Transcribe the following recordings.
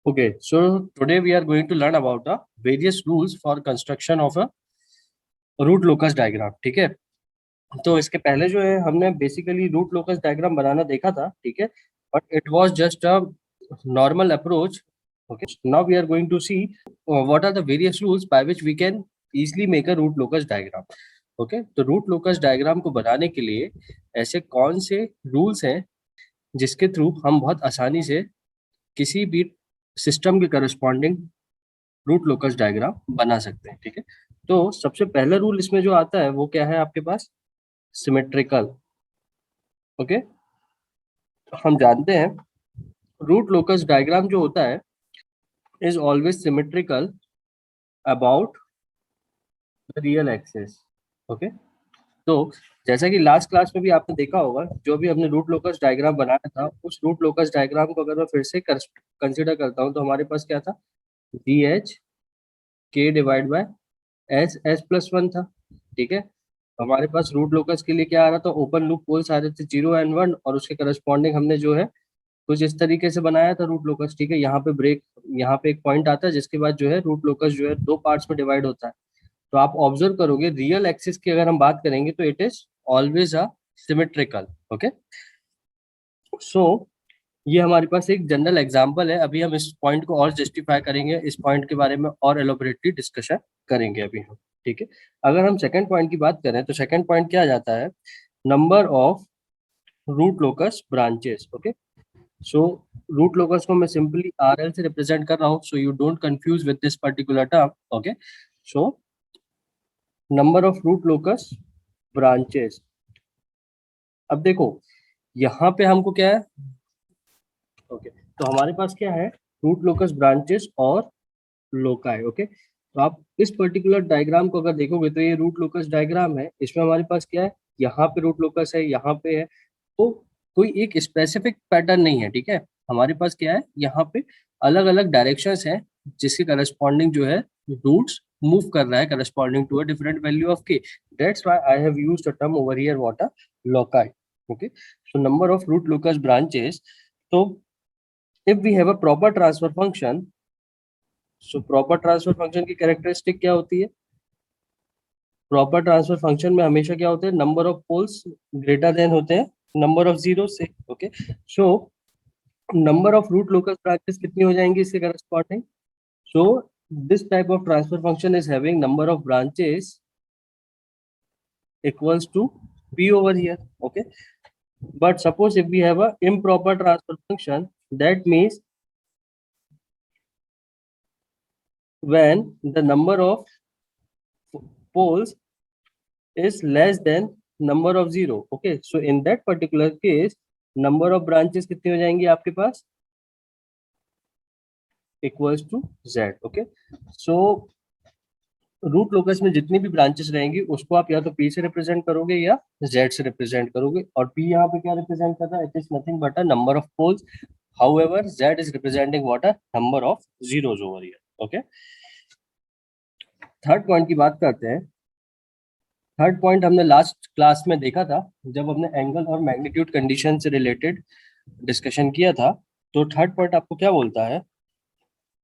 Okay, so today we are going to learn about the various rules for construction of a root locus diagram. ठीक है, तो इसके पहले जो है हमने बेसिकली रूट लोकस डायग्राम बनाना देखा था. ठीक है, but it was just a normal approach. Okay, now we are going to see what are the various rules by which we can easily make a root locus diagram. Okay, तो root locus diagram को बनाने के लिए ऐसे कौन से rules हैं जिसके थ्रू हम बहुत आसानी से किसी भी सिस्टम के करस्पॉन्डिंग रूट लोकस डायग्राम बना सकते हैं. ठीक है, तो सबसे पहला रूल इसमें जो आता है वो क्या है आपके पास? सिमेट्रिकल. ओके, हम जानते हैं रूट लोकस डायग्राम जो होता है is always symmetrical about the real axis. Okay, तो जैसा कि लास्ट क्लास में भी आपने देखा होगा, जो भी हमने रूट लोकस डायग्राम बनाया था उस रूट लोकस डायग्राम को अगर मैं फिर से कंसिडर करता हूँ तो हमारे पास क्या था? डी एच के divide by S S plus one था. ठीक है, हमारे पास रूट लोकस के लिए क्या आ रहा था? ओपन लूप पोल्स आ रहे थे 0 and 1, और उसके करस्पॉन्डिंग हमने जो है कुछ इस तरीके से बनाया था रूट लोकस. ठीक है, यहाँ पे ब्रेक, यहाँ पे एक पॉइंट आता है जिसके बाद जो है रूट लोकस जो है दो पार्ट्स में डिवाइड होता है. तो आप ऑब्जर्व करोगे रियल एक्सिस की अगर हम बात करेंगे तो it is always a symmetrical. Okay, so ये हमारे पास एक जनरल एग्जांपल है. अभी हम इस पॉइंट को और जस्टिफाई करेंगे, इस पॉइंट के बारे में और एलोबरेटली डिस्कशन करेंगे अभी हम. ठीक है, अगर हम सेकंड पॉइंट की बात करें तो सेकंड पॉइंट क्या आ जाता है? Number of root locus branches. Okay, so root locus को मैं सिंपली RL से रिप्रेजेंट कर रहा हूँ, so you don't confuse with this particular term. Okay, so number of root locus branches. अब देखो यहाँ पे हमको क्या है? ओके, तो हमारे पास क्या है? रूट लोकस ब्रांचेस और लोकाई. ओके, तो आप इस पर्टिकुलर डायग्राम को अगर देखोगे तो ये रूट लोकस डायग्राम है. इसमें हमारे पास क्या है? यहाँ पे रूट लोकस है, यहाँ पे है, तो कोई एक स्पेसिफिक पैटर्न नहीं है. ठीक है, हमारे पास क्या है? यहाँ पे अलग अलग डायरेक्शंस हैं जिसके करस्पॉन्डिंग जो है रूट्स मूव कर रहा है corresponding to a different value of K. That's why I have used a term over here what a loci. Okay, so number of root locus branches. तो if we have a proper transfer function, so proper transfer function की characteristic क्या होती है? Proper transfer function में हमेशा क्या होते हैं? Number of poles greater than होते हैं नंबर ऑफ जीरो से. Okay, so number of root locus branches कितनी हो जाएंगी इसके corresponding? So this type of transfer function is having number of branches equals to p over here. Okay, but suppose if we have a improper transfer function, that means when the number of poles is less than number of zero. Okay, so in that particular case number of branches कितनी हो जाएंगी आपके पास? equals to z. Okay, so root locus में जितनी भी branches रहेंगी उसको आप या तो p से रिप्रेजेंट करोगे या z से रिप्रेजेंट करोगे. और p यहाँ पे क्या रिप्रेजेंट कर रहा है? It is nothing but a number of poles. however z is representing what? a number of zeros over here. Okay, third point की बात करते हैं. थर्ड पॉइंट हमने लास्ट क्लास में देखा था जब हमने एंगल और मैग्नीट्यूड कंडीशन से रिलेटेड डिस्कशन किया था. तो थर्ड पॉइंट आपको क्या बोलता है?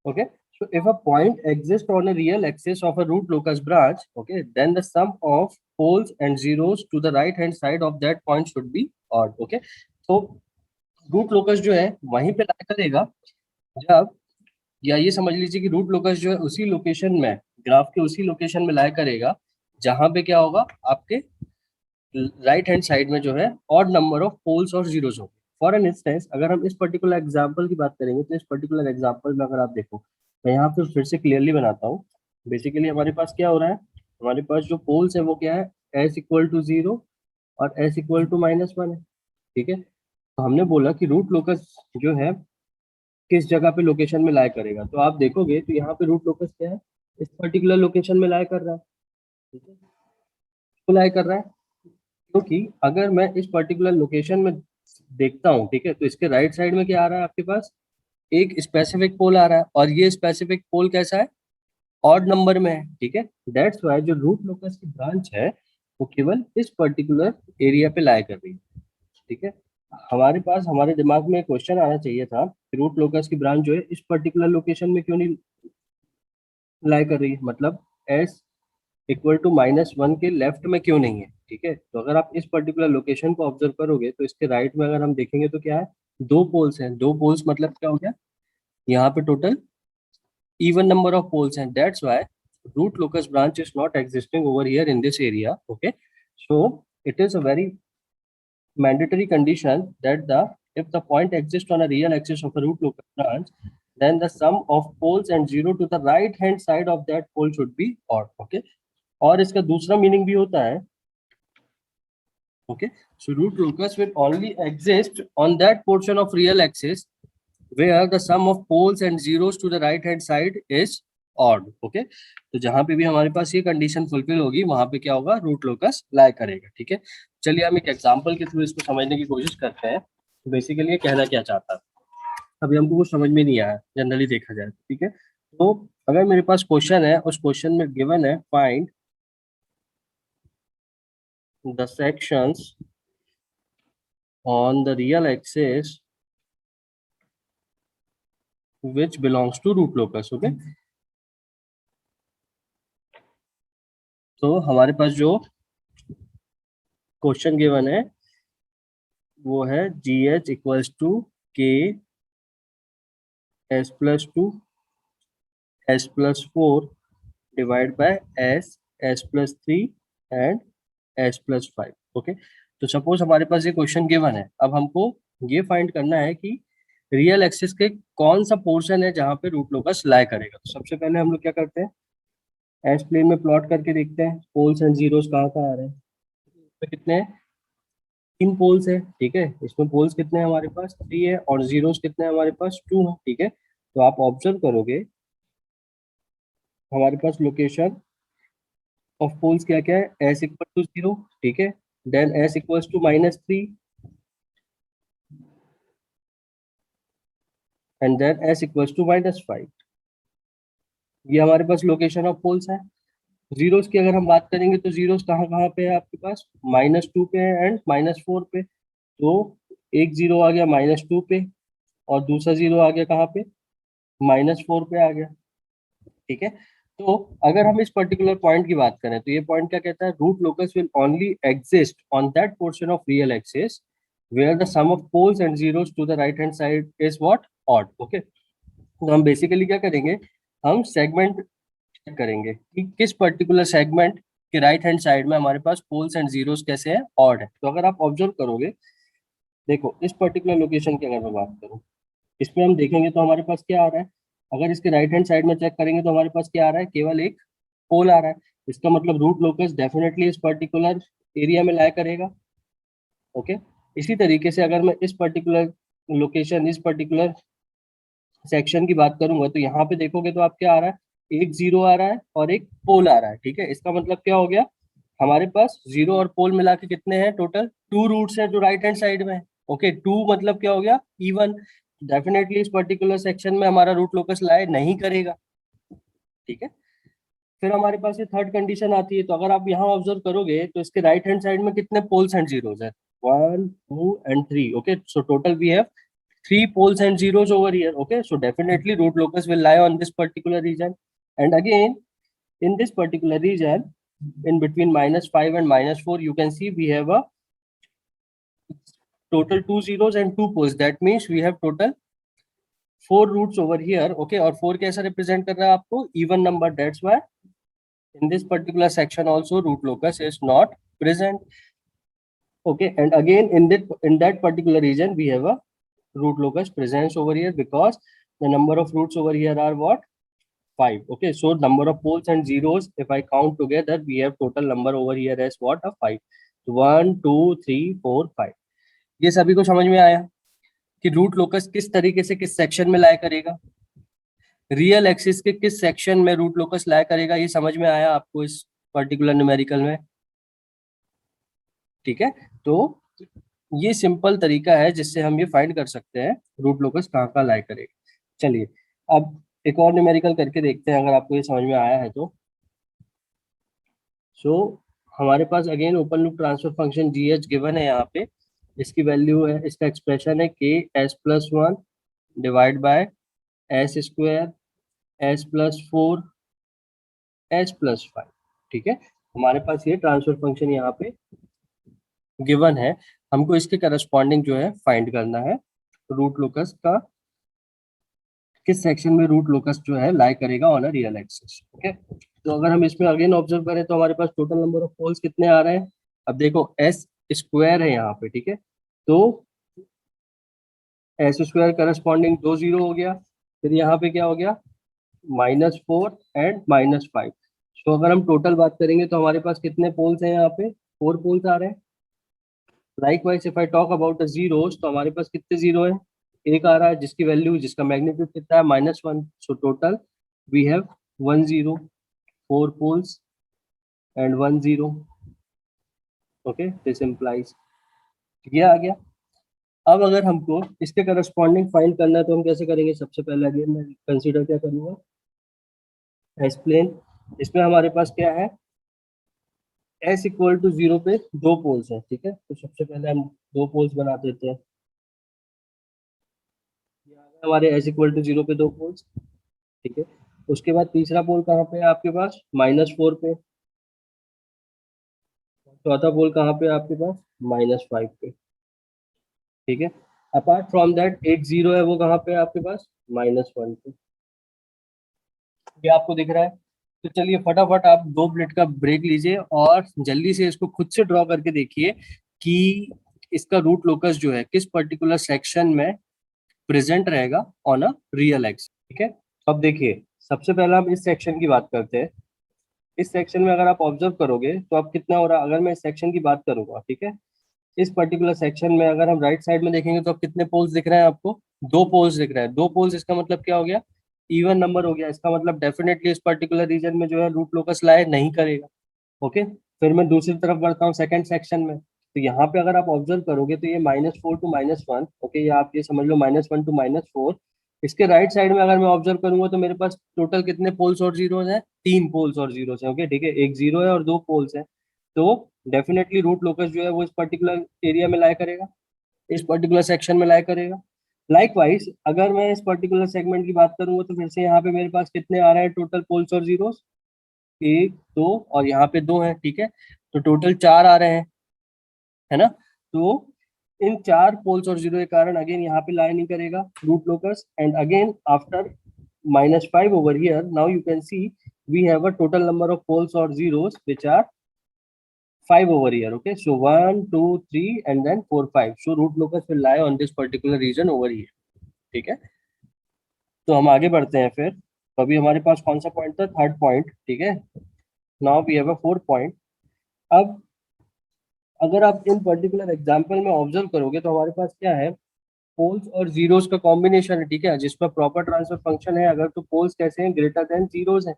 Okay, so if a point exists on a real axis of a root locus branch, okay, then the sum of poles and zeros to the right hand side of that point should be odd. Okay, तो root locus जो है वहीं पे लाई करेगा जब, या ये समझ लीजिए कि रूट लोकस जो है उसी लोकेशन में, ग्राफ के उसी लोकेशन में लाई करेगा जहां पे क्या होगा? आपके राइट हैंड साइड में जो है ऑड नंबर ऑफ पोल्स और जीरोस होंगे. फॉर एन इंस्टेंस अगर हम इस पर्टिकुलर एग्जांपल की बात करेंगे तो इस पर्टिकुलर एग्जांपल में अगर आप देखो, मैं यहाँ पे फिर से क्लियरली बनाता हूँ. बेसिकली हमारे पास क्या हो रहा है? हमारे पास जो पोल्स है वो क्या है? एस इक्वल टू जीरो और S equal to minus one है. ठीक है, तो हमने बोला कि रूट लोकस जो है किस जगह पे लोकेशन में लाई करेगा. तो आप देखोगे तो यहाँ पे रूट लोकस क्या है? इस पर्टिकुलर लोकेशन में लाई कर रहा है. ठीक है, तो लाई कर रहा है क्योंकि अगर मैं इस पर्टिकुलर लोकेशन में देखता हूँ, ठीक है, तो इसके राइट साइड में क्या आ रहा है आपके पास? एक स्पेसिफिक पोल आ रहा है और ये स्पेसिफिक पोल कैसा है? ऑड नंबर में है. ठीक है, दैट्स व्हाई जो रूट लोकस की ब्रांच है वो केवल इस पर्टिकुलर एरिया पे लाई कर रही है. ठीक है, हमारे पास हमारे दिमाग में क्वेश्चन आना चाहिए था कि रूट लोकस की ब्रांच जो है इस पर्टिकुलर लोकेशन में क्यों नहीं लाई कर रही है, मतलब एस इक्वल टू -1 के लेफ्ट में क्यों नहीं है। ठीक है, तो अगर आप इस पर्टिकुलर लोकेशन को ऑब्जर्व करोगे तो इसके राइट में अगर हम देखेंगे तो क्या है, दो पोल्स हैं। दो पोल्स मतलब क्या हो गया, यहाँ पे total even number of poles, and that's why root locus branch is not existing over here in this area. Okay, so it is a very mandatory condition that the if the point exists on a real axis of a root locus branch, then the sum of poles and zero to the right hand side of that pole should be odd. Okay, और इसका दूसरा meaning भी होता है, okay, so root locus will only exist on that portion of real axis where the sum of poles and zeros to the right hand side is odd. Okay, तो जहां पे भी हमारे पास ये कंडीशन फुलफिल होगी वहां पे क्या होगा, रूट लोकस लाई करेगा। ठीक है, चलिए हम एक एग्जांपल के थ्रू इसको समझने की कोशिश करते हैं। बेसिकली ये कहना क्या चाहता है, अभी हमको कुछ समझ में नहीं आया जनरली देखा जाए। ठीक है, तो अगर मेरे पास क्वेश्चन है, उस क्वेश्चन में गिवन है find the sections on the real axis which belongs to root locus. Okay, तो हमारे पास जो क्वेश्चन गिवन है वो है जी एच इक्वल्स टू के s+2 s+4 divide by s+3 and s+5। Okay, तो सपोज हमारे पास ये क्वेश्चन गिवन है, अब हमको ये फाइंड करना है कि रियल एक्सिस के कौन सा पोर्शन है जहां पे रूट लोकस लाई करेगा। तो सबसे पहले हम लोग क्या करते हैं, एस प्लेन में प्लॉट करके देखते हैं पोल्स एंड जीरोस कहाँ कहाँ आ रहे हैं। तो कितने हैं, 3 पोल्स है। ठीक है, इसमें पोल्स कितने हैं हमारे पास, 3 है, और जीरोस कितने हैं हमारे पास, 2 है। ठीक है, तो आप ऑब्जर्व करोगे हमारे पास लोकेशन ऑफ पोल्स क्या क्या है, एस इक्वल टू 0। ठीक है, then S equals to -3 and then S equals to -5। ये हमारे पास लोकेशन ऑफ पोल्स है। जीरोस की अगर हम बात करेंगे तो जीरोस कहाँ कहाँ पे है आपके पास, -2 पे है एंड -4 पे। तो एक जीरो आ गया -2 पे, और दूसरा जीरो आ गया कहाँ पे, -4 पे आ गया। ठीक है, तो अगर हम इस पर्टिकुलर पॉइंट की बात करें तो ये पॉइंट क्या कहता है, root locus will only exist on that portion of real axis where the sum of poles and zeros to the right hand side is what, odd. Okay, तो हम बेसिकली क्या करेंगे, हम सेगमेंट चेक करेंगे कि किस पर्टिकुलर सेगमेंट के right hand side में हमारे पास पोल्स एंड जीरोस कैसे हैं, ऑड है। तो अगर आप ऑब्जर्व करोगे, देखो इस पर्टिकुलर लोकेशन की अगर मैं बात करूं, इसमें हम देखेंगे तो हमारे पास क्या आ रहा है, अगर इसके राइट हैंड साइड में चेक करेंगे तो हमारे पास क्या आ रहा है, केवल एक पोल आ रहा है। इसका मतलब रूट लोकस डेफिनेटली इस पर्टिकुलर एरिया में लाई करेगा। ओके, इसी तरीके से अगर मैं इस पर्टिकुलर लोकेशन, इस पर्टिकुलर सेक्शन की बात करूंगा तो यहाँ पे देखोगे तो आप क्या आ रहा है, एक जीरो आ रहा है और एक पोल आ रहा है। ठीक है, इसका मतलब क्या हो गया, हमारे पास जीरो और पोल मिला के कितने हैं, टोटल 2 रूट्स हैं जो राइट हैंड साइड में है। ओके, 2 मतलब क्या हो गया, इवन। डेफिनेटली इस पर्टिकुलर सेक्शन में हमारा रूट लोकस लाई नहीं करेगा। ठीक है, फिर हमारे पास ये थर्ड कंडीशन आती है। तो अगर आप यहाँ ऑब्जर्व करोगे तो इसके राइट हैंड साइड में कितने पोल्स एंड जीरोस है, 1 2 and 3। Okay, so total we have 3 poles and zeros over here. Okay, so definitely root locus will lie on this particular region. And again, in this particular region, in between -5 and -4, you can see we have a total 2 zeros and 2 poles. That means we have total 4 roots over here. Okay, और 4 कैसा represent कर रहा है आपको, even number. That's why in this particular section also root locus is not present. Okay, and again in that particular region we have a root locus presence over here because the number of roots over here are what, 5. Okay, so number of poles and zeros, if I count together, we have total number over here as what, a 5. 1 2 3 4 5। ये सभी को समझ में आया कि root locus किस तरीके से किस सेक्शन में लाया करेगा, रियल एक्सिस के किस सेक्शन में रूट लोकस लाया करेगा, ये समझ में आया आपको इस पर्टिकुलर न्यूमेरिकल में। ठीक है, तो ये सिंपल तरीका है जिससे हम ये फाइंड कर सकते हैं रूट लोकस कहाँ कहाँ लाई करेगा। चलिए अब एक और न्यूमेरिकल करके देखते हैं, अगर आपको ये समझ में आया है तो। सो हमारे पास again open loop transfer function G H given है यहाँ पे, इसकी वैल्यू है, इसका एक्सप्रेशन है के S plus one divide by S square S plus four S plus five. ठीक है, हमारे पास ये ट्रांसफर फंक्शन यहाँ पे गिवन है। हमको इसके करस्पॉन्डिंग जो है फाइंड करना है रूट लोकस का, किस सेक्शन में रूट लोकस जो है लाई करेगा on a real axis. Okay, तो अगर हम इसमें अगेन ऑब्जर्व करें तो हमारे पास टोटल नंबर ऑफ पोल्स कितने आ रहे हैं। अब देखो एस स्क्वायर है यहाँ पे, ठीक है, तो एस स्क्वायर करस्पॉन्डिंग 2 0 हो गया, फिर यहाँ पे क्या हो गया -4 एंड -5। तो अगर हम टोटल बात करेंगे तो हमारे पास कितने पोल्स हैं यहाँ पे, 4 पोल्स आ रहे हैं। Likewise if I talk about the zeros तो हमारे पास कितने जीरो हैं, एक आ रहा है जिसकी वैल्यू, जिसका मैग्नीट्यूड कितना है -1। So total we have 1 0, 4 poles and 1 0। Okay, this implies ये आ गया। अब अगर हमको इसके करस्पॉन्डिंग फाइंड करना है तो हम कैसे करेंगे, सबसे पहले अगेन मैं कंसीडर क्या करूंगा, एस प्लेन। इसमें हमारे पास क्या है, एस इक्वल टू 0 पे 2 पोल्स हैं। ठीक है, तो सबसे पहले हम 2 पोल्स बना देते हैं। ये आ गए हमारे एस इक्वल टू 0 पे 2 पोल्स। ठीक है, उसके बाद तीसरा पोल कहाँ पे है आपके पास, -4 पे। चौथा पोल कहाँ पे है आपके पास, -5 पे। ठीक है, अपार्ट फ्रॉम दैट एक जीरो है, वो कहाँ पे है आपके पास, -1 पे। ये आपको दिख रहा है। तो चलिए फटाफट आप 2 मिनट का ब्रेक लीजिए और जल्दी से इसको खुद से ड्रॉ करके देखिए कि इसका रूट लोकस जो है किस पर्टिकुलर सेक्शन में प्रेजेंट रहेगा ऑन अ रियल एक्स। ठीक है, अब देखिए सबसे पहले हम इस सेक्शन की बात करते हैं। इस सेक्शन में अगर आप ऑब्जर्व करोगे तो अब कितना हो रहा है, अगर मैं इस सेक्शन की बात करूंगा, ठीक है, इस पर्टिकुलर सेक्शन में अगर हम राइट साइड में देखेंगे तो अब कितने पोल्स दिख रहे हैं आपको, 2 पोल्स दिख रहे हैं। 2 पोल्स इसका मतलब क्या हो गया, इवन नंबर हो गया। इसका मतलब डेफिनेटली इस पर्टिकुलर रीजन में जो है रूट लोकस लाई नहीं करेगा। ओके, फिर मैं दूसरी तरफ बढ़ता हूँ सेकंड सेक्शन में। तो यहाँ पे अगर आप ऑब्जर्व करोगे तो ये -4 टू -1, ओके, या आप ये समझ लो -1 टू -4। इसके राइट साइड में अगर मैं ऑब्जर्व करूंगा तो मेरे पास टोटल कितने पोल्स और जीरोस हैं, 3 पोल्स और जीरोस हैं। ओके, ठीक है, एक जीरो है और 2 पोल्स हैं। तो डेफिनेटली रूट लोकस जो है वो इस पर्टिकुलर एरिया में लाई करेगा, इस पर्टिकुलर सेक्शन में लाई करेगा। लाइकवाइज अगर मैं इस पर्टिकुलर सेगमेंट की बात करूंगा तो फिर से यहाँ पे मेरे पास कितने आ रहे हैं टोटल पोल्स और जीरोस, एक दो और यहाँ पे 2 हैं। ठीक है, तो टोटल 4 आ रहे हैं, है ना। तो इन 4 पोल्स और जीरो के कारण अगेन यहाँ पे लाई नहीं करेगा root locus. And again after -5 over here, now you can see we have a total number of poles or zeros which are 5 over here. Okay, so 1 2 3 and then 4 5, so root locus will lie on this particular region over here. ठीक है, तो हम आगे बढ़ते हैं फिर। तो अभी हमारे पास कौन सा पॉइंट था, थर्ड पॉइंट। ठीक है, now we have a fourth point. अब अगर आप इन पर्टिकुलर एग्जांपल में ऑब्जर्व करोगे तो हमारे पास क्या है, पोल्स और जीरोस का कॉम्बिनेशन है। ठीक है, जिसमें प्रॉपर ट्रांसफर फंक्शन है। अगर तो पोल्स कैसे हैं, ग्रेटर देन जीरोस है।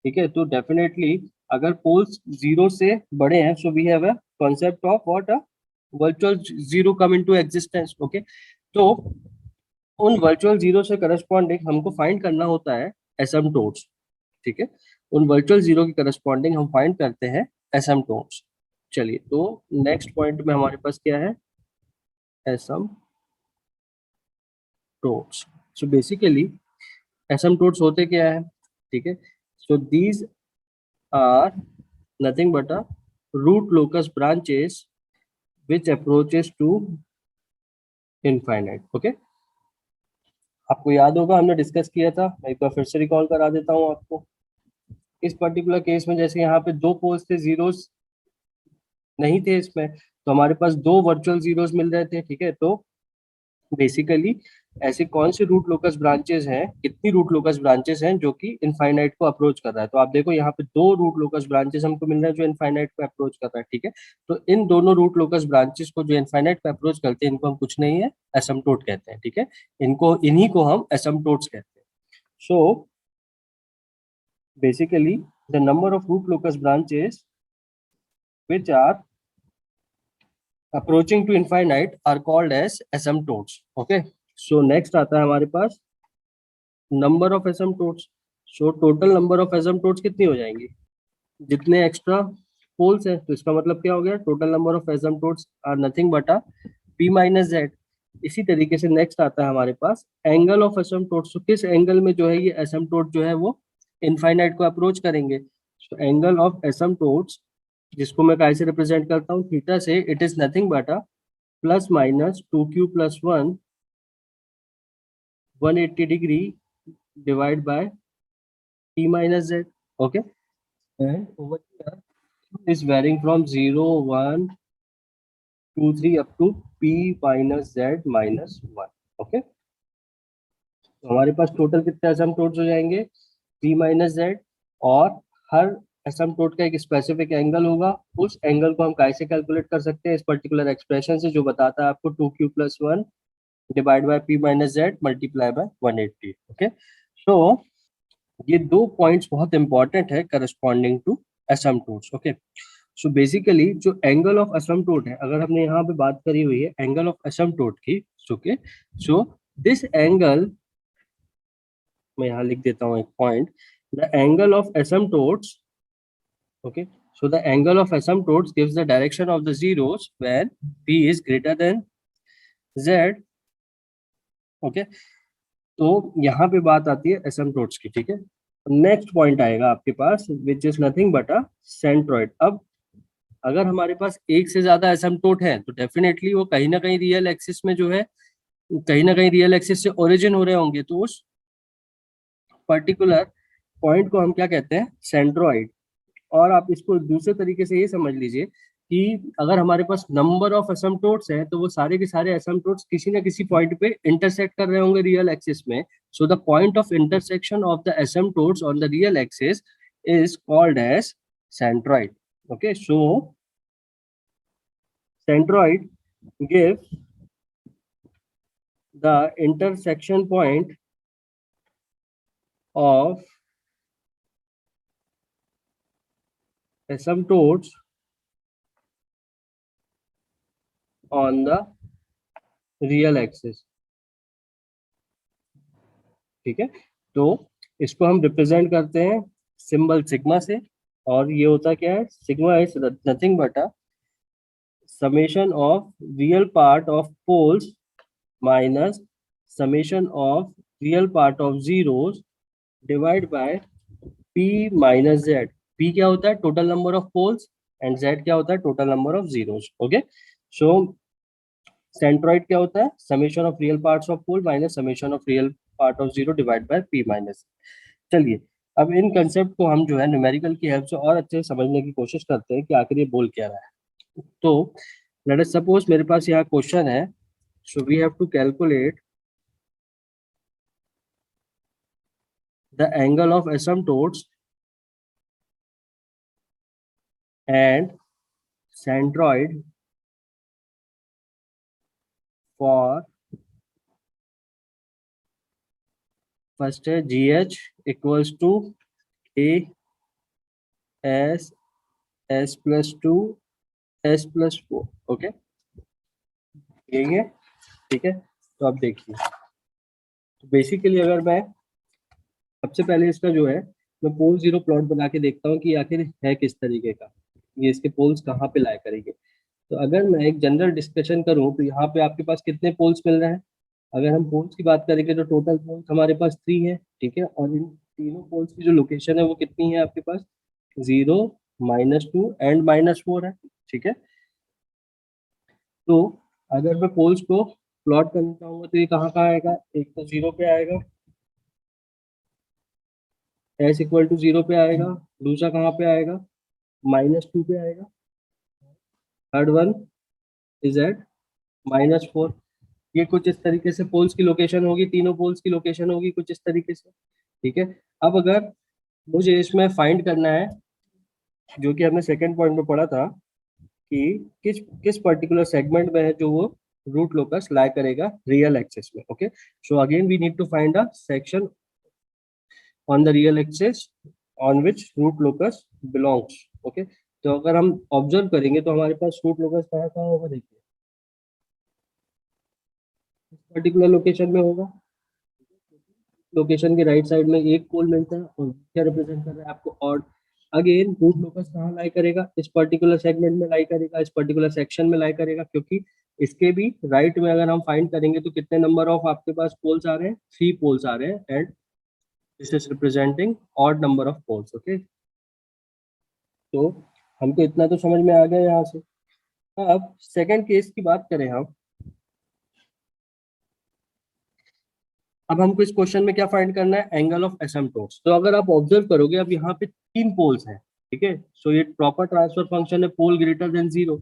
ठीक है, तो डेफिनेटली अगर पोल्स जीरो से बड़े हैं so we have a concept of what a virtual zero come into existence. Okay, तो उन वर्चुअल जीरो से करस्पॉन्डिंग हमको फाइंड करना होता है एसिम्पटोट्स। ठीक है, उन वर्चुअल जीरो की करस्पॉन्डिंग हम फाइंड करते हैं एसिम्पटोट्स। चलिए, तो नेक्स्ट पॉइंट में हमारे पास क्या है, एसिम्पटोट्स। सो बेसिकली एसिम्पटोट्स होते क्या है, ठीक है, so these are nothing but a root locus branches which approaches to infinite. Okay, आपको याद होगा हमने डिस्कस किया था, मैं एक बार फिर से रिकॉल करा देता हूँ आपको। इस पर्टिकुलर केस में जैसे यहाँ पे 2 पोल्स थे, जीरोस नहीं थे इसमें, तो हमारे पास 2 वर्चुअल जीरोस मिल रहे थे। ठीक है, तो बेसिकली ऐसे कौन से रूट लोकस ब्रांचेस हैं, कितनी रूट लोकस ब्रांचेस हैं जो कि इनफाइनाइट को अप्रोच कर रहा है। तो आप देखो यहाँ पे 2 रूट लोकस ब्रांचेस हमको मिल रहे हैं जो इनफाइनाइट को अप्रोच कर रहा है। ठीक है, तो इन दोनों रूट लोकस ब्रांचेस को जो इनफाइनाइट पे अप्रोच करते हैं इनको हम कुछ नहीं है, एसिम्पटोट कहते हैं। ठीक है, इनको, इन्हीं को हम एसिम्पटोट्स कहते हैं। So basically the number of root locus branches which are approaching to infinite are called as asymptotes. Okay, so next आता है हमारे पास number of asymptotes. So total number of asymptotes कितनी हो जाएंगी, जितने एक्स्ट्रा पोल्स हैं। तो इसका मतलब क्या हो गया, total number of asymptotes are nothing but a p minus Z. इसी तरीके से नेक्स्ट आता है हमारे पास एंगल ऑफ एसिम्प्टोट। तो किस एंगल में जो है ये एसिम्प्टोट जो है वो इनफाइनाइट को अप्रोच करेंगे। तो एंगल ऑफ एसिम्प्टोट्स, जिसको मैं कैसे रिप्रेजेंट करता हूँ थीटा से, it is nothing but a plus minus 2q plus 180 degree divide by p minus z. Okay, and over here is varying from 0 1 2 3 up to p minus z minus 1. Okay, तो हमारे पास total कितने asymptotes हो जाएंगे, p minus Z, और हर asymptote का एक specific angle होगा। उस एंगल को हम कैसे कैलकुलेट कर सकते हैं, इस पर्टिकुलर एक्सप्रेशन से, जो बताता है आपको 2q plus 1 divide by p minus Z multiply by 180। Okay, so ये दो पॉइंट्स बहुत इंपॉर्टेंट है corresponding to asymptotes. Okay, so basically जो एंगल ऑफ एसिम्प्टोट है, अगर हमने यहाँ पे बात करी हुई है एंगल ऑफ एसिम्प्टोट की, ओके, सो दिस एंगल, मैं यहाँ लिख देता हूँ एक point, the angle of asymptotes, okay, so the angle of asymptotes gives the direction of the zeros when p is greater than z. okay, तो यहाँ पे बात आती है एसिम्प्टोट्स की। ठीक है, नेक्स्ट पॉइंट आएगा आपके पास which is nothing but a centroid. अब अगर हमारे पास एक से ज्यादा एसिम्प्टोट है तो डेफिनेटली वो कहीं ना कहीं रियल एक्सिस में जो है, कहीं ना कहीं रियल एक्सिस से ओरिजिन हो रहे होंगे, तो उस पर्टिकुलर पॉइंट को हम क्या कहते हैं, सेंट्रोइड। और आप इसको दूसरे तरीके से ये समझ लीजिए कि अगर हमारे पास नंबर ऑफ एसिम्प्टोट्स हैं तो वो सारे के सारे एसिम्प्टोट्स किसी ना किसी पॉइंट पे इंटरसेक्ट कर रहे होंगे रियल एक्सिस में। So the point of intersection of the asymptotes on the real axis is called as centroid. Okay, so centroid give the intersection point of asymptotes on the real axis। ठीक है, तो इसको हम represent करते हैं symbol sigma से, और ये होता क्या है, sigma is nothing but a summation of real part of poles minus summation of real part of zeros divide by p minus z। p क्या होता है, total number of poles, and z क्या होता है, total number of zeros. Okay, so centroid क्या होता है, summation of real parts of pole minus summation of real part of zero divide by p minus. चलिए, अब इन कंसेप्ट को हम जो है न्यूमेरिकल की हेल्प से और अच्छे से समझने की कोशिश करते हैं कि आखिर ये बोल क्या रहा है। तो लेट अस सपोज मेरे पास यहाँ क्वेश्चन है, so we have to calculate the angle of asymptotes and centroid for, first है G H equals to A S S plus two S plus four. Okay, यही है। ठीक है, तो अब देखिए, तो बेसिकली अगर मैं सबसे पहले इसका जो है, मैं पोल जीरो प्लॉट बना के देखता हूँ कि आखिर है किस तरीके का, ये इसके पोल्स कहाँ पे लाया करेंगे। तो अगर मैं एक जनरल डिस्कशन करूँ तो यहाँ पे आपके पास कितने पोल्स मिल रहे हैं, अगर हम पोल्स की बात करेंगे तो टोटल पोल्स हमारे पास 3 है। ठीक है, और इन तीनों पोल्स की जो लोकेशन है वो कितनी है आपके पास, 0 -2 एंड -4 है। ठीक है, तो अगर मैं पोल्स को प्लॉट करना चाहूंगा तो ये कहाँ कहाँ आएगा, एक तो 0 पे आएगा, एस इक्वल टू 0 पे आएगा, दूसरा कहाँ पे आएगा, -2 पे आएगा, थर्ड वन इज एट -4। ये कुछ इस तरीके से पोल्स की लोकेशन होगी, तीनों पोल्स की लोकेशन होगी कुछ इस तरीके से। ठीक है, अब अगर मुझे इसमें फाइंड करना है, जो कि हमने सेकंड पॉइंट में पढ़ा था, कि किस किस पर्टिकुलर सेगमेंट में है जो वो रूट लोकस लाई करेगा रियल एक्सिस में। Okay, so again we need to find a section on the real axis on which root locus belongs. Okay, तो अगर हम ऑब्जर्व करेंगे तो हमारे पास रूट लोकस कहाँ कहाँ होगा, देखिए इस पर्टिकुलर लोकेशन में होगा। लोकेशन के राइट साइड में एक पोल मिलता है, और क्या रिप्रेजेंट कर रहा है आपको, ऑड। अगेन रूट लोकस कहाँ लाई करेगा, इस पर्टिकुलर सेगमेंट में लाई करेगा, इस पर्टिकुलर सेक्शन में लाई करेगा, क्योंकि इसके भी राइट में अगर हम फाइंड करेंगे तो कितने नंबर ऑफ आपके पास पोल्स आ रहे हैं, 3 पोल्स आ रहे हैं, and this is representing odd number of poles. Okay, तो हमको इतना तो समझ में आ गया यहाँ से। अब सेकंड केस की बात करें हम, अब हमको इस क्वेश्चन में क्या फाइंड करना है, एंगल ऑफ एसिम्प्टोट्स। तो अगर आप ऑब्जर्व करोगे, अब यहाँ पे 3 पोल्स हैं, ठीक है, सो ये प्रॉपर ट्रांसफर फंक्शन है, पोल ग्रेटर देन 0,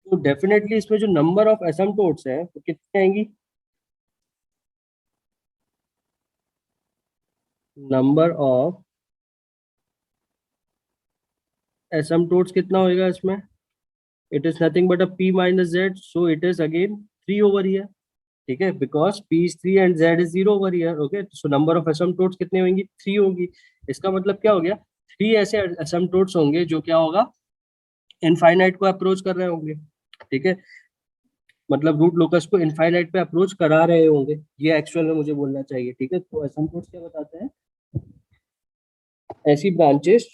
तो डेफिनेटली इसमें जो नंबर ऑफ एसिम्प्टोट्स है वो कितनी आएंगी, नंबर ऑफ एसिम्प्टोट्स कितना होएगा इसमें, it is nothing but a p minus Z, so it is again 3 over here, ठीक है, because p is 3 and z is 0 over here. Okay, so number of asymptotes कितने होंगी, 3 होगी। इसका मतलब क्या हो गया, 3 ऐसे एसिम्प्टोट्स होंगे जो क्या होगा, इनफाइनाइट को अप्रोच कर रहे होंगे, ठीक है, मतलब रूट लोकस को इनफाइनाइट पे अप्रोच करा रहे होंगे, ये एक्चुअल में मुझे बोलना चाहिए, ठीक है। तो एसिम्प्टोट्स क्या बताते हैं, ऐसी ब्रांचेस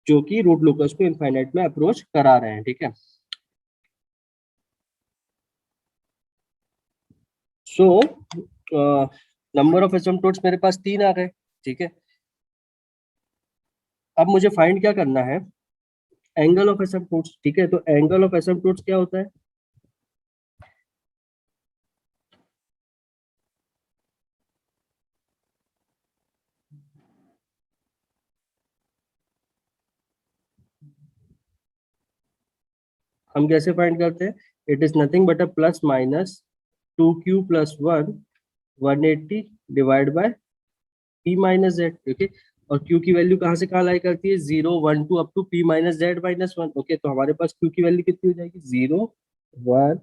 जो कि रूट लोकस को इनफाइनाइट में अप्रोच करा रहे हैं, ठीक है। सो नंबर ऑफ एसिम्प्टोट्स मेरे पास 3 आ गए, ठीक है। अब मुझे फाइंड क्या करना है, एंगल ऑफ एसिम्प्टोट्स, ठीक है। तो एंगल ऑफ एसिम्प्टोट्स क्या होता है, हम कैसे फाइंड करते हैं, it is nothing but a plus minus 2q plus 180 divide by p minus Z, okay. और q की वैल्यू कहाँ से कहाँ लाई करती है, 0 1 2 up to p minus Z minus 1, okay. तो हमारे पास q की वैल्यू कितनी हो जाएगी, 0 1,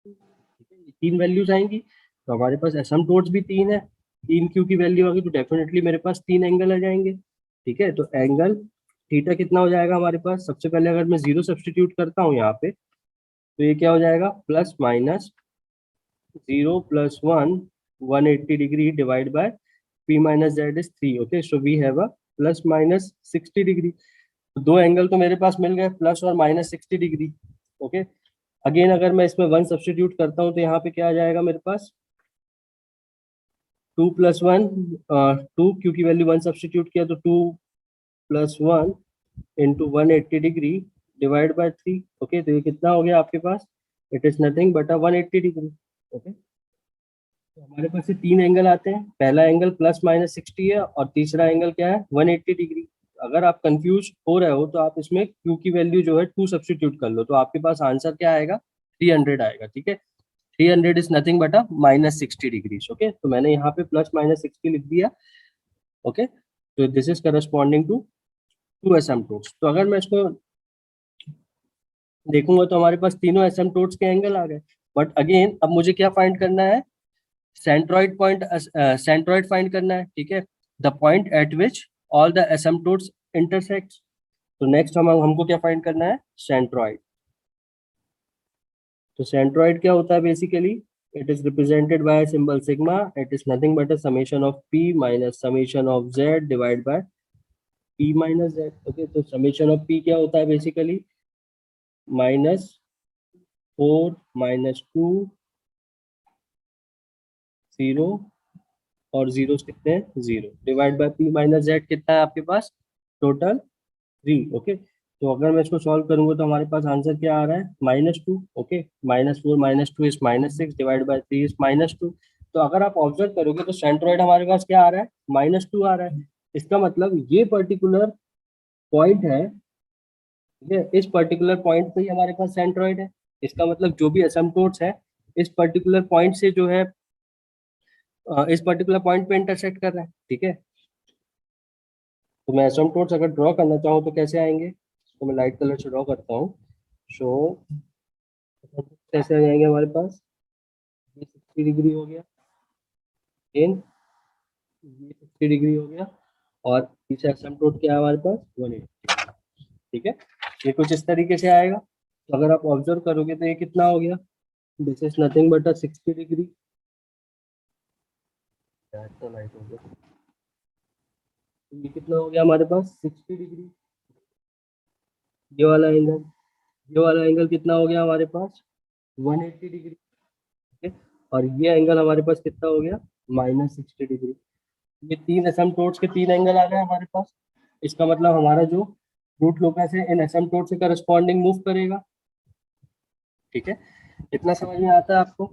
ठीक है, ये 3 वैल्यूज आएंगी। तो हमारे पास एसिम्प्टोट्स भी 3 है, 3 q की वैल्यू आ गई, तो डेफिनेटली मेरे पास 3 एंगल आ जाएंगे, ठीक है। तो एंगल थीटा कितना हो जाएगा हमारे पास, सबसे पहले अगर मैं 0 सब्सटीट्यूट करता हूँ यहाँ पे, तो ये क्या हो जाएगा, plus minus 0 + 1 180 degree divide by p minus Z is 3, okay. So we have a plus minus 60 degree. दो एंगल तो मेरे पास मिल गए, प्लस और माइनस 60 डिग्री, ओके। अगेन अगर मैं इसमें 1 सब्सटीट्यूट करता हूँ तो यहाँ पे क्या आ जाएगा मेरे पास, 2 + 1 2, क्योंकि वैल्यू 1 सब्सटीट्यूट किया, तो 2 + 1 into 180 degree divide by 3, okay. तो ये कितना हो गया आपके पास, it is nothing but a 180 degree, okay. तो हमारे पास ये 3 एंगल आते हैं, पहला एंगल प्लस माइनस 60 है, और तीसरा एंगल क्या है, 180 डिग्री। अगर आप कंफ्यूज हो रहे हो तो आप इसमें Q की वैल्यू जो है 2 सब्सटीट्यूट कर लो, तो आपके पास आंसर क्या आएगा, 300 आएगा, ठीक है। 300 is nothing but a minus 60 degrees, okay. तो मैंने यहाँ पे प्लस माइनस 60 लिख दिया, ओके। तो this is corresponding to 2 asymptotes. तो अगर मैं इसको देखूंगा तो हमारे पास तीनों एसिम्प्टोट्स के एंगल आ गए, बट अगेन अब मुझे क्या फाइंड करना है, सेंट्रॉइड पॉइंट, सेंट्रॉइड फाइंड करना है, ठीक है, the point eight which all the asymptotes intersect. तो नेक्स्ट हमको क्या फाइंड करना है, सेंट्रॉइड। तो सेंट्रॉइड क्या होता है basically, it is represented by symbol sigma, it is nothing but a summation of p minus summation of z divide by p minus z, okay. तो समेशन ऑफ p क्या होता है बेसिकली, -4 - 2 0, और zero कितने हैं, 0 divide by p minus Z, कितना है आपके पास, टोटल 3, ओके। तो अगर मैं इसको सॉल्व करूंगा तो हमारे पास आंसर क्या आ रहा है, -2, okay. -4 - 2 is -6 divide by 3 is -2। तो अगर आप ऑब्जर्व करोगे तो सेंट्रोइड हमारे पास क्या आ रहा है, -2 आ रहा है। इसका मतलब ये पर्टिकुलर पॉइंट है, ठीक है, इस पर्टिकुलर पॉइंट पे ही हमारे पास सेंट्रोइड है। इसका मतलब जो भी एसिम्प्टोट्स है इस पर्टिकुलर पॉइंट से जो है इस पर्टिकुलर पॉइंट पे इंटरसेक्ट कर रहे हैं, ठीक है। तो मैं एसिम्पटोट्स अगर ड्रॉ करना चाहूँ तो कैसे आएंगे, तो मैं लाइट कलर से ड्रॉ करता हूँ। सो कैसे आ जाएंगे हमारे पास, ये 60 डिग्री हो गया, अगेन ये 60 डिग्री हो गया, और पीछे एसिम्पटोट क्या है हमारे पास, 180, ठीक है। ये कुछ इस तरीके से आएगा। तो अगर आप ऑब्जर्व करोगे तो ये कितना हो गया, this is nothing but a 60 degree, तो लाइट हो गया, तो ये कितना हो गया हमारे पास, 60 डिग्री, ये वाला एंगल, ये वाला एंगल कितना हो गया हमारे पास 180 डिग्री, ठीक है। और ये एंगल हमारे पास कितना हो गया -60 डिग्री। ये तीन एसिम्प्टोट्स के तीन एंगल आ गए हमारे पास। इसका मतलब हमारा जो रूट लोकस है इन एसिम्प्टोट से करस्पॉन्डिंग मूव करेगा, ठीक है। इतना समझ में आता है आपको।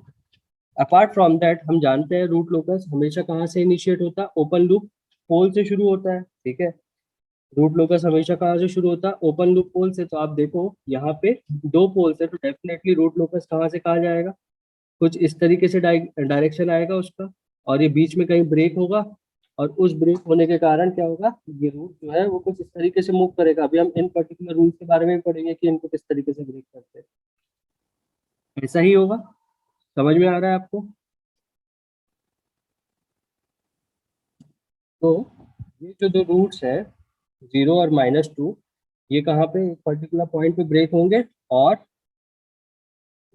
अपार्ट फ्रॉम दैट हम जानते हैं रूट लोकस हमेशा कहाँ से इनिशिएट होता है, ओपन लूप पोल से शुरू होता है, ठीक है। रूट लोकस हमेशा कहाँ से शुरू होता है, ओपन लूप पोल से। तो आप देखो यहाँ पे दो पोल्स है, तो डेफिनेटली रूट लोकस कहाँ से कहा जाएगा, कुछ इस तरीके से डायरेक्शन आएगा उसका, और ये बीच में कहीं ब्रेक होगा, और उस ब्रेक होने के कारण क्या होगा, ये रूट जो है वो कुछ इस तरीके से मूव करेगा। अभी हम इन पर्टिकुलर रूल के बारे में भी पढ़ेंगे कि इनको किस तरीके से ब्रेक करते हैं। ऐसा ही होगा, समझ में आ रहा है आपको। तो ये जो दो रूट्स है 0 और -2, ये कहाँ पे एक पर्टिकुलर पॉइंट पे ब्रेक होंगे, और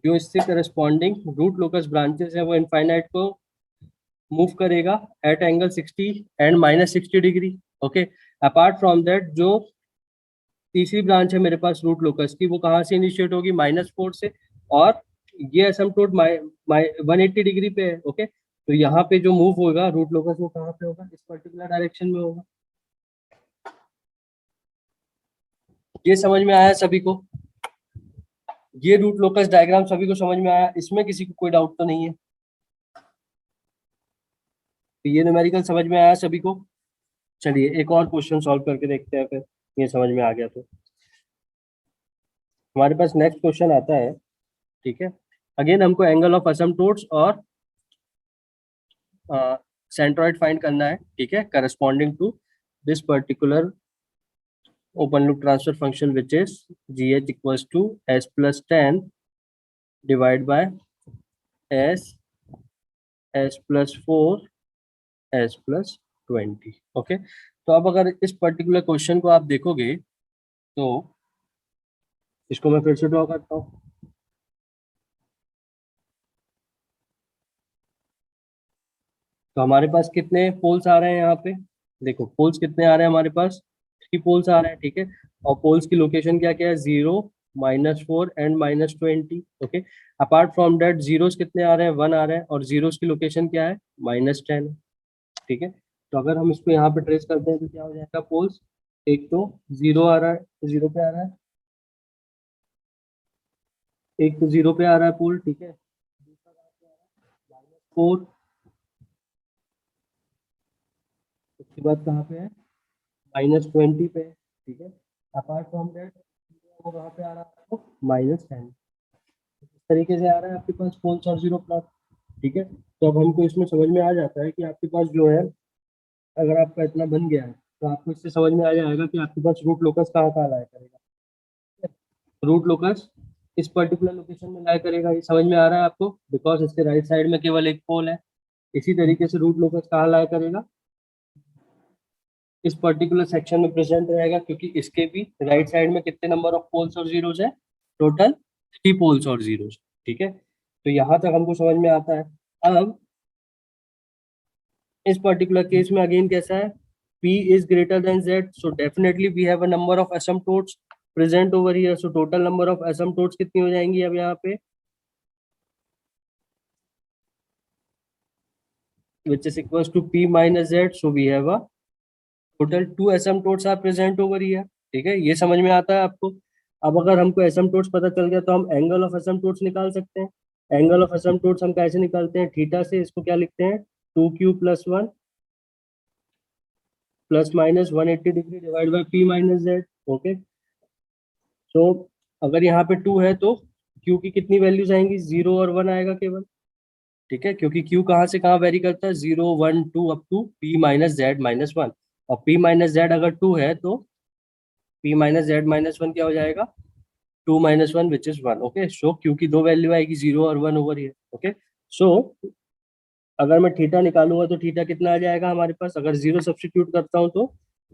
जो इससे करस्पॉन्डिंग रूट लोकस ब्रांचेस है वो इनफाइनाइट को मूव करेगा at angle 60 and -60 degree, okay. Apart from that जो तीसरी ब्रांच है मेरे पास रूट लोकस की, वो कहाँ से इनिशिएट होगी -4 से, और ये एसिम्पटोट 180 डिग्री पे है, ओके। तो यहाँ पे जो मूव होगा रूट लोकस वो कहाँ पे होगा, इस पर्टिकुलर डायरेक्शन में होगा। ये समझ में आया सभी को, ये रूट लोकस डायग्राम सभी को समझ में आया, इसमें किसी को कोई डाउट तो नहीं है। तो ये न्यूमेरिकल समझ में आया सभी को। चलिए एक और क्वेश्चन सॉल्व करके देखते हैं, फिर ये समझ में आ गया तो हमारे पास नेक्स्ट क्वेश्चन आता है, ठीक है। अगेन हमको एंगल ऑफ असिम्प्टोट्स और सेंट्रॉइड फाइंड करना है, ठीक है, corresponding to this particular open loop transfer function which is gh equals to s+10 divide by s+4 s+20, okay. तो अब अगर इस पर्टिकुलर क्वेश्चन को आप देखोगे तो इसको मैं फिर से ड्रॉ करता हूँ। तो हमारे पास कितने पोल्स आ रहे हैं यहाँ पे, देखो पोल्स कितने आ रहे हैं हमारे पास, 3 पोल्स आ रहे हैं, ठीक है। और पोल्स की लोकेशन क्या क्या है, 0, -4 and -20, okay. Apart from that zeros कितने आ रहे हैं, 1 आ रहे हैं, और जीरोस की लोकेशन क्या है, -10, ठीक है। तो अगर हम इसको यहाँ पे ट्रेस करते हैं तो क्या हो जाएगा पोल्स, एक तो 0 आ रहा है, 0 पे आ रहा है, एक तो 0 पे आ रहा है पोल, ठीक है। दूसरा कहाँ पे आ रहा है, -4, उसके बाद कहाँ पे है, -20 पे, ठीक है। अपार्ट फ्रॉम दैट वो कहाँ पे आ रहा है आपको, -10। इस तरीके से आ रहा है आपके पास पोल्स और जीरो प्लॉट, ठीक है। तो अब हमको इसमें समझ में आ जाता है कि आपके पास जो है, अगर आपका इतना बन गया है तो आपको इससे समझ में आ जाएगा कि आपके पास रूट लोकस कहाँ कहाँ लाया करेगा। रूट लोकस इस पर्टिकुलर लोकेशन में लाया करेगा, ये समझ में आ रहा है आपको, बिकॉज इसके राइट साइड में केवल एक पोल है। इसी तरीके से रूट लोकस कहाँ लाया करेगा, इस पर्टिकुलर सेक्शन में प्रेजेंट रहेगा, क्योंकि इसके भी राइट साइड में कितने नंबर ऑफ पोल्स और जीरोस है, टोटल 3 पोल्स और जीरोस, ठीक है। तो यहाँ तक हमको समझ में आता है। अब इस पर्टिकुलर केस में अगेन कैसा है, P is greater than Z, so definitely we have a number of asymptotes present over here, so total number of asymptotes कितनी हो जाएंगी अब यहाँ पे, which is equals to P minus Z, so we have a total 2 asymptotes are present over here, ठीक है। ये समझ में आता है आपको। अब अगर हमको asymptotes पता चल गया तो हम एंगल ऑफ asymptotes निकाल सकते हैं। एंगल ऑफ asymptotes हम कैसे निकालते हैं, थीटा से, इसको क्या लिखते हैं 2q+1 ±180 degree divide by P minus Z, okay. तो अगर यहाँ पे 2 है तो Q की कितनी वैल्यूज आएंगी, 0 और 1 आएगा केवल, ठीक है, क्योंकि Q कहाँ से कहाँ वेरी करता है, 0 1 2 अप टू P-Z-1, और P-Z अगर 2 है तो P-Z-1 क्या हो जाएगा, 2 - 1 which is 1, okay. So Q की दो वैल्यू आएगी, 0 और 1 ओवर हियर, ओके। सो अगर मैं थीटा निकालूंगा तो थीटा कितना आ जाएगा हमारे पास, अगर 0 सब्सटीट्यूट करता हूँ तो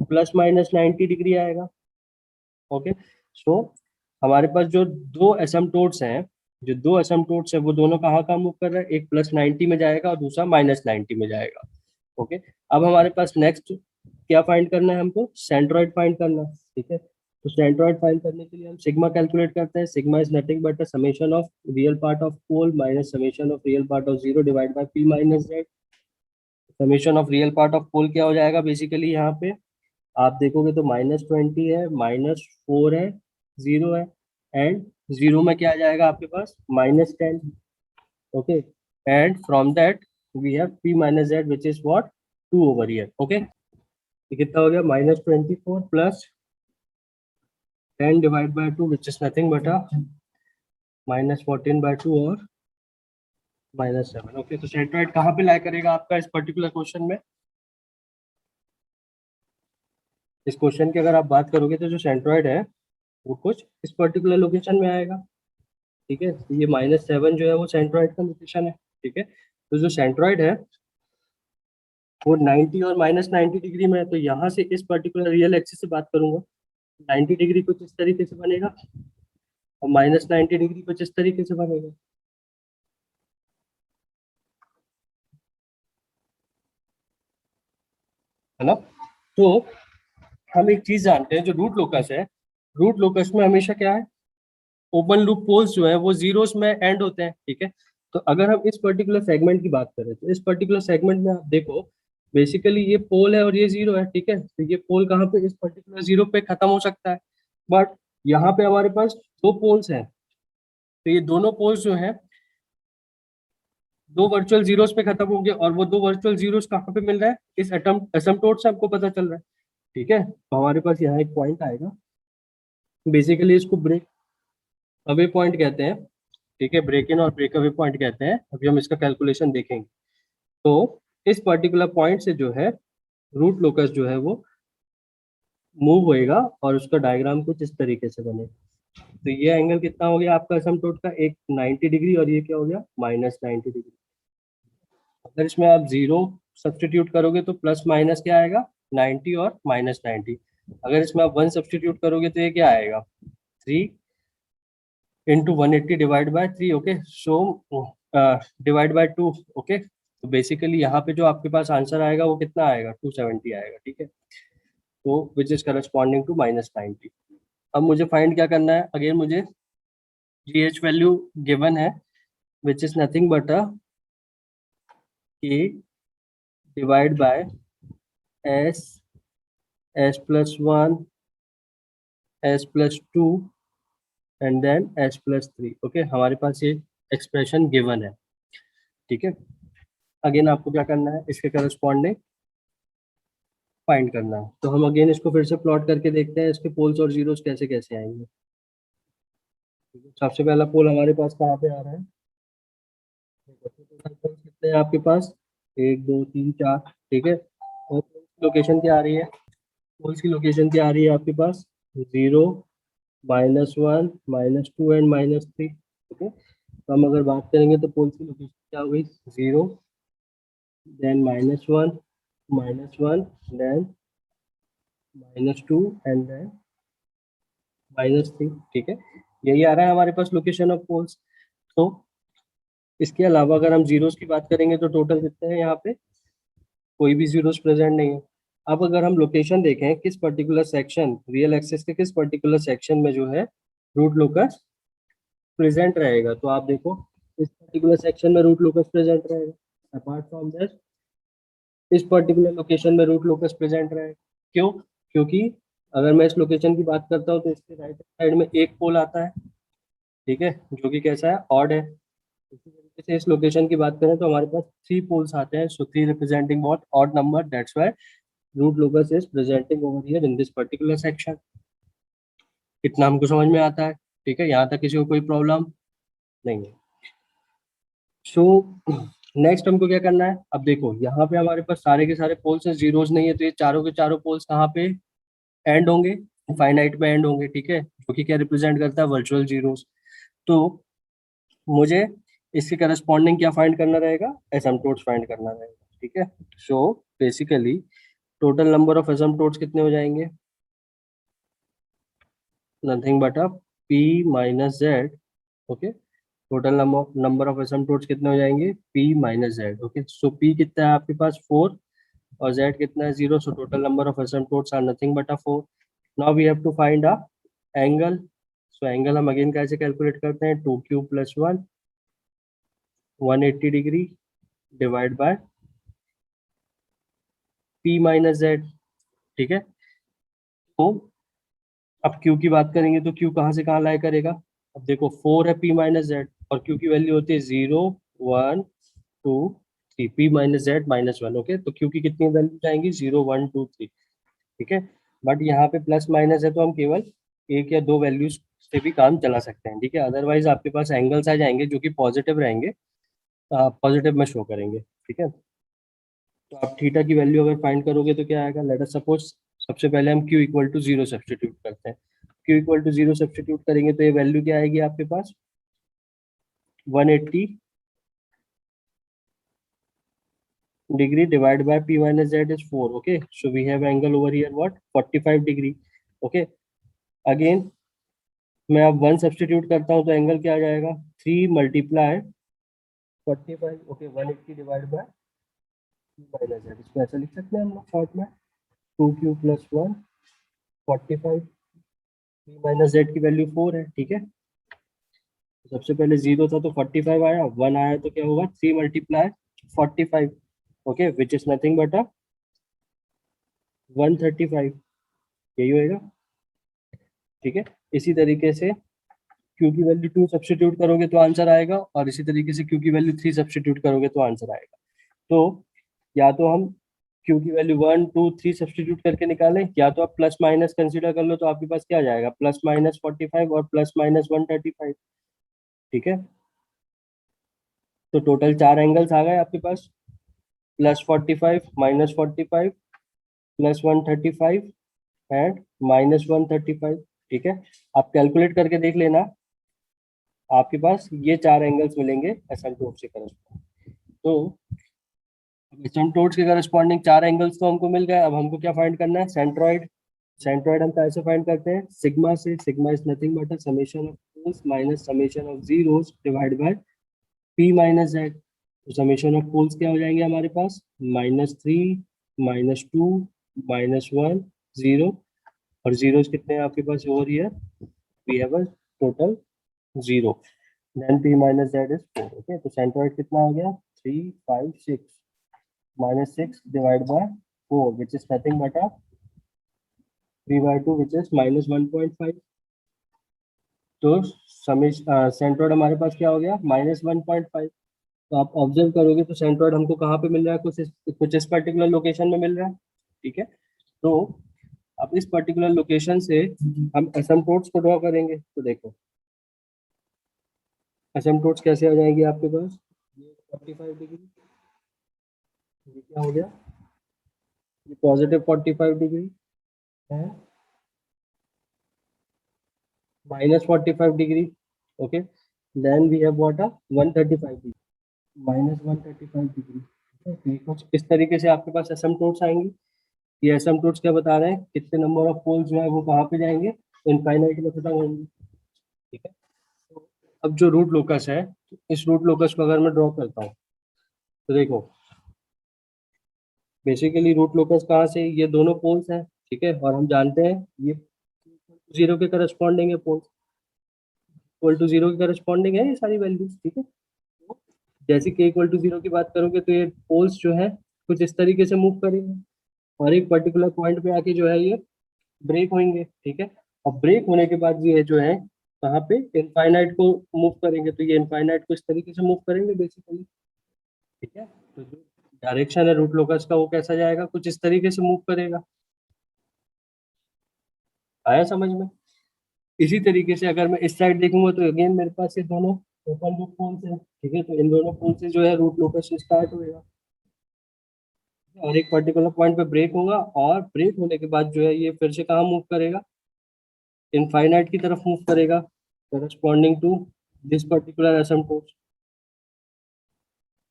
±90 डिग्री आएगा, ओके। सो हमारे पास जो दो एसिम्प्टोट्स हैं, जो दो एसिम्प्टोट्स है वो दोनों कहाँ कहाँ मूव कर रहे हैं, एक +90 में जाएगा और दूसरा -90 में जाएगा, ओके। अब हमारे पास नेक्स्ट क्या फाइंड करना है, हमको सेंट्रॉइड फाइंड करना है, ठीक है। तो सेंट्रोइड फाइंड करने के लिए हम सिग्मा कैलकुलेट करते हैं। Sigma is nothing but a summation of real part of pole minus summation of real part of zero divide by P minus Z. Summation of real part of pole क्या हो जाएगा basically, यहाँ पे आप देखोगे तो -20 है, -4 है, 0 है, एंड 0 में क्या आ जाएगा आपके पास -10। Okay, and from that we have p minus Z which is what 2 over here. Okay, ये कितना हो गया -24 plus 10 divide by 2 which is nothing but -14/2 और -7। ओके, तो सेंट्रोइड कहाँ पे लाई करेगा आपका इस पर्टिकुलर क्वेश्चन में? इस क्वेश्चन की अगर आप बात करोगे तो जो सेंट्रोइड है वो कुछ इस पर्टिकुलर लोकेशन में आएगा। ठीक है, तो ये -7 जो है वो सेंट्रोइड का लोकेशन है। ठीक है, तो जो सेंट्रोइड है वो 90 और -90 डिग्री में है, तो यहाँ से इस पर्टिकुलर रियल एक्सिस से बात करूंगा, 90 डिग्री कुछ इस तरीके से बनेगा और -90 डिग्री कुछ इस तरीके से बनेगा। है ना? तो हम एक चीज जानते हैं, जो रूट लोकस है, रूट लोकस में हमेशा क्या है, ओपन लूप पोल्स जो है वो जीरोस में एंड होते हैं। ठीक है, तो अगर हम इस पर्टिकुलर सेगमेंट की बात करें तो इस पर्टिकुलर सेगमेंट में आप देखो बेसिकली ये पोल है और ये जीरो है। ठीक है, तो ये पोल कहाँ पे, इस पर्टिकुलर जीरो पे खत्म हो सकता है, बट यहाँ पे हमारे पास दो पोल्स हैं, तो ये दोनों पोल्स जो हैं दो वर्चुअल जीरोस पे खत्म होंगे, और वो दो वर्चुअल जीरोस कहाँ पे मिल रहा है, इस एटम एसिम्पटोट से आपको पता चल रहा है। ठीक है, तो हमारे पास यहाँ एक पॉइंट आएगा, बेसिकली इसको ब्रेक अवे पॉइंट कहते हैं। ठीक है, ब्रेक इन और ब्रेक अवे पॉइंट कहते हैं, अभी हम इसका कैलकुलेशन देखेंगे। तो इस पर्टिकुलर पॉइंट से जो है रूट लोकस जो है वो मूव होएगा और उसका डायग्राम कुछ इस तरीके से बनेगा। तो ये एंगल कितना हो गया आपका एसिम्पटोट का, एक 90 डिग्री, और ये क्या हो गया -90 डिग्री। अगर इसमें आप जीरो सब्सटीट्यूट करोगे तो प्लस माइनस क्या आएगा, 90 और -90। अगर इसमें आप 1 सब्सटीट्यूट करोगे तो ये क्या आएगा, 3 into 180 divide by 3। Okay, so divide by 2। Okay, तो बेसिकली यहाँ पे जो आपके पास आंसर आएगा वो कितना आएगा, 270 आएगा। ठीक है, तो विच इज करस्पॉन्डिंग टू -90। अब मुझे फाइंड क्या करना है, अगेन मुझे GH वैल्यू गिवन है which is nothing but k divide by s, s+1, s+2 and then s+3। Okay, हमारे पास ये एक्सप्रेशन गिवन है। ठीक है, अगेन आपको क्या करना है, इसके करस्पॉन्डिंग फाइंड करना है। तो हम अगेन इसको फिर से प्लॉट करके देखते हैं, इसके पोल्स और जीरोस कैसे कैसे आएंगे। ठीक है, सबसे पहला पोल हमारे पास कहाँ पे आ रहा है, कितने हैं आपके पास, 1 2 3 4। ठीक है, और लोकेशन क्या आ रही है, पोल्स की लोकेशन क्या आ रही है आपके पास, 0, -1, -2 एंड -3। ठीक है, तो हम अगर बात करेंगे तो पोल्स की लोकेशन क्या हो गई, 0, देन -1, -1, देन -2 एंड देन -3। ठीक है, यही आ रहा है हमारे पास लोकेशन ऑफ पोल्स। तो इसके अलावा अगर हम जीरोस की बात करेंगे तो टोटल कितने हैं यहाँ पे, कोई भी जीरोस प्रेजेंट नहीं है। अब अगर हम लोकेशन देखें किस पर्टिकुलर सेक्शन, रियल एक्सिस के किस पर्टिकुलर सेक्शन में जो है रूट लोकस प्रेजेंट रहेगा, तो आप देखो इस पर्टिकुलर सेक्शन में रूट लोकस प्रेजेंट रहेगा। अपार्ट फ्रॉम दैट इस पर्टिकुलर लोकेशन में रूट लोकस प्रेजेंट रहेगा। क्यों? क्योंकि अगर मैं इस लोकेशन की बात करता हूँ तो इसके राइट साइड में एक पोल आता है। ठीक है, जो कि कैसा है, ऑड है। इसी तरीके से इस लोकेशन की बात करें तो हमारे पास 3 पोल्स आते हैं, so 3 representing what, odd number, that's why root locus is presenting over here in this particular section. इतना हमको समझ में आता है। ठीक है, यहाँ तक किसी को कोई प्रॉब्लम नहीं है। सो नेक्स्ट हमको क्या करना है, अब देखो यहाँ पे हमारे पास सारे के सारे पोल्स हैं, जीरोस नहीं है, तो ये चारों के चारों पोल्स कहाँ पे एंड होंगे, फाइनाइट में एंड होंगे। ठीक है, जो कि क्या रिप्रेजेंट करता है, वर्चुअल जीरोस। तो मुझे इसके करस्पॉन्डिंग क्या फाइंड करना रहेगा, एसिम्पटोट्स फाइंड करना रहेगा। ठीक है, so basically total number of asymptotes कितने हो जाएंगे, nothing but a p minus Z. Okay, total number of asymptotes कितने हो जाएंगे, p minus Z. Okay, so p कितना है आपके पास 4 और z कितना है 0, so total number of asymptotes are nothing but a 4। Now we have to find a angle, so angle हम अगेन कैसे कैलकुलेट करते हैं, 2q + 1 180 degree divide by p - z, ठीक है। तो अब q की बात करेंगे तो q कहाँ से कहाँ लाई करेगा, अब देखो 4 है p - z और q की वैल्यू होती है 0 1 2 3, p - z -1, ओके। तो q की कितनी वैल्यू जाएंगी, 0 1 2 3, ठीक है। बट यहाँ पे प्लस माइनस है तो हम केवल एक या दो वैल्यूज से भी काम चला सकते हैं, ठीक है। अदरवाइज आपके पास एंगल्स आ जाएंगे जो कि पॉजिटिव रहेंगे, तो आप पॉजिटिव में शो करेंगे, ठीक है। तो आप थीटा की वैल्यू अगर फाइंड करोगे तो क्या आएगा, लेट अस सपोज सबसे पहले हम q = 0 सब्सटीट्यूट करते हैं। q = 0 सब्सटीट्यूट करेंगे तो ये वैल्यू क्या आएगी आपके पास, 180 degree divided by p minus z is 4, okay. So we have angle over here what, 45 degree, okay. Again मैं अब 1 सब्सटीट्यूट करता हूँ तो एंगल क्या आ जाएगा, 3 × 45, okay, 180 divide by p minus z, इसको ऐसा लिख सकते हैं हम लोग शॉर्ट में, 2q + 1 45, p minus z की वैल्यू 4 है, ठीक है। सबसे पहले 0 था तो 45 आया, 1 आया तो क्या होगा, 3 × 45, okay, which is nothing but 135, यही होएगा, ठीक है। इसी तरीके से क्यू की वैल्यू 2 सब्सटीट्यूट करोगे तो आंसर आएगा, और इसी तरीके से क्यू की वैल्यू 3 सब्सटीट्यूट करोगे तो आंसर आएगा। तो या तो हम क्यू की वैल्यू 1 2 3 सब्सटीट्यूट करके निकालें, या तो आप प्लस माइनस कंसीडर कर लो, तो आपके पास क्या आ जाएगा, ±45 और ±135, ठीक है। तो टोटल 4 एंगल्स आ गए आपके पास, +45 -45 +135 एंड -135, ठीक है। आप कैलकुलेट करके देख लेना, आपके पास ये 4 एंगल्स मिलेंगे एसिम्प्टोट से करस्पॉन्डिंग। तो एसिम्प्टोट्स के करस्पॉन्डिंग 4 एंगल्स तो हमको मिल गए, अब हमको क्या फाइंड करना है, सेंट्रॉइड। सेंट्रॉइड हम कैसे फाइंड करते हैं, सिग्मा से, sigma is nothing but summation of poles minus summation of zeros divide by p - z। तो समेशन ऑफ पोल्स क्या हो जाएंगे हमारे पास, -3 -2 -1 0, और जीरोस कितने हैं आपके पास over here, we have a total 0, then p minus z is 4, okay। तो सेंट्रॉइड कितना हो गया, 3 5 6 -6 divided by 4 which is nothing but 3/2 which is -1.5। तो सेंट्रॉइड हमारे पास क्या हो गया, -1.5। तो आप ऑब्जर्व करोगे तो सेंट्रॉइड हमको कहाँ पे मिल रहा है, कुछ इस पर्टिकुलर लोकेशन में मिल रहा है, ठीक है। तो अब इस पर्टिकुलर लोकेशन से हम एसिम्प्टोट्स को ड्रॉ करेंगे, तो देखो एसिम्प्टोट्स कैसे आ जाएंगे आपके पास, ये 45 डिग्री, ये क्या हो गया, ये +45 डिग्री है, -45 degree, okay. Then we have what 135 degree, -135 degree, ठीक है। कुछ इस तरीके से आपके पास एसिम्प्टोट्स आएंगे। ये एसिम्प्टोट्स क्या बता रहे हैं, कितने नंबर ऑफ पोल्स जो है वो कहाँ पे जाएंगे, इनफाइनाइट में खत्म होंगे, ठीक है। तो अब जो रूट लोकस है, इस रूट लोकस को अगर मैं ड्रॉ करता हूँ तो देखो बेसिकली रूट लोकस कहाँ से, ये दोनों पोल्स हैं, ठीक है। और हम जानते हैं ये 0 के करस्पॉन्डिंग है, पोल्स इक्वल टू 0 के करस्पॉन्डिंग है ये सारी वैल्यूज, ठीक है। तो जैसे k = 0 की बात करोगे तो ये पोल्स जो है कुछ इस तरीके से मूव करेंगे, और एक पर्टिकुलर पॉइंट पे आके जो है ये ब्रेक होंगे, ठीक है। और ब्रेक होने के बाद ये जो है कहाँ पे, इनफाइनाइट को मूव करेंगे, तो ये इनफाइनाइट को इस तरीके से मूव करेंगे बेसिकली, ठीक है। तो जो डायरेक्शन है रूट लोकस का वो कैसा जाएगा, कुछ इस तरीके से मूव करेगा, आया समझ में। इसी तरीके से अगर मैं इस साइड देखूंगा तो अगेन मेरे पास ये दोनों ओपन लूप पोल्स हैं, ठीक है। तो इन दोनों पोल से जो है रूट लोकस स्टार्ट होएगा, और एक पर्टिकुलर पॉइंट पे ब्रेक होगा, और ब्रेक होने के बाद जो है ये फिर से कहाँ मूव करेगा, इनफाइनाइट की तरफ मूव करेगा, corresponding to this particular asymptote,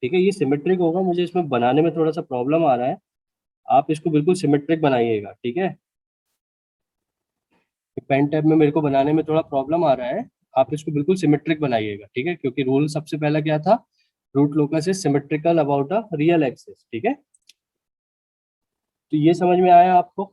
ठीक है। ये सिमेट्रिक होगा, मुझे इसमें बनाने में थोड़ा सा प्रॉब्लम आ रहा है, आप इसको बिल्कुल सिमेट्रिक बनाइएगा, ठीक है। पेन टैब में मेरे को बनाने में थोड़ा प्रॉब्लम आ रहा है, आप इसको बिल्कुल सिमेट्रिक बनाइएगा, ठीक है, क्योंकि रूल सबसे पहला क्या था, root locus is symmetrical about a real axis, ठीक है। तो ये समझ में आया आपको।